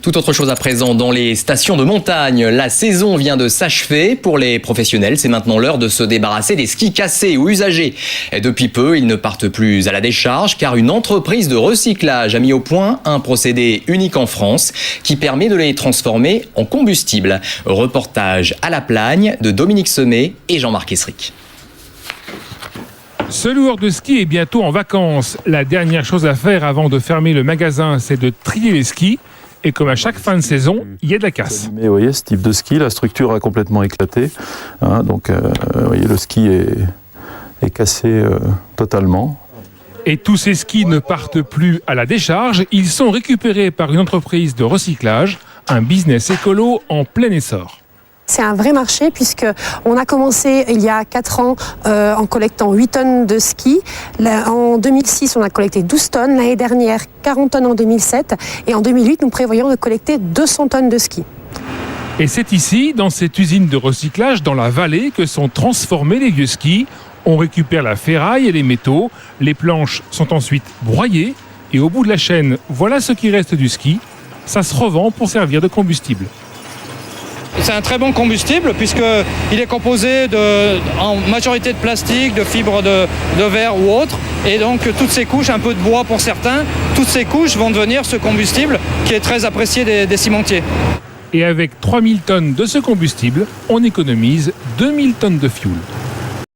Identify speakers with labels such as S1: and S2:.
S1: Tout autre chose à présent dans les stations de montagne. La saison vient de s'achever. Pour les professionnels, c'est maintenant l'heure de se débarrasser des skis cassés ou usagés. Et depuis peu, ils ne partent plus à la décharge car une entreprise de recyclage a mis au point un procédé unique en France qui permet de les transformer en combustible. Reportage à la Plagne de Dominique Semet et Jean-Marc Esric.
S2: Ce loueur de ski est bientôt en vacances. La dernière chose à faire avant de fermer le magasin, c'est de trier les skis. Et comme à chaque fin de saison, il y a de la casse.
S3: Mais vous voyez, ce type de ski, la structure a complètement éclaté. Donc, vous voyez, le ski est cassé totalement.
S2: Et tous ces skis ne partent plus à la décharge. Ils sont récupérés par une entreprise de recyclage, un business écolo en plein essor.
S4: C'est un vrai marché puisqu'on a commencé il y a 4 ans en collectant 8 tonnes de skis. En 2006, on a collecté 12 tonnes. L'année dernière, 40 tonnes en 2007. Et en 2008, nous prévoyons de collecter 200 tonnes de skis.
S2: Et c'est ici, dans cette usine de recyclage, dans la vallée, que sont transformés les vieux skis. On récupère la ferraille et les métaux. Les planches sont ensuite broyées. Et au bout de la chaîne, voilà ce qui reste du ski. Ça se revend pour servir de combustible.
S5: C'est un très bon combustible puisqu'il est composé en majorité de plastique, de fibres de verre ou autre. Et donc toutes ces couches, un peu de bois pour certains, toutes ces couches vont devenir ce combustible qui est très apprécié des cimentiers.
S2: Et avec 3000 tonnes de ce combustible, on économise 2000 tonnes de fioul.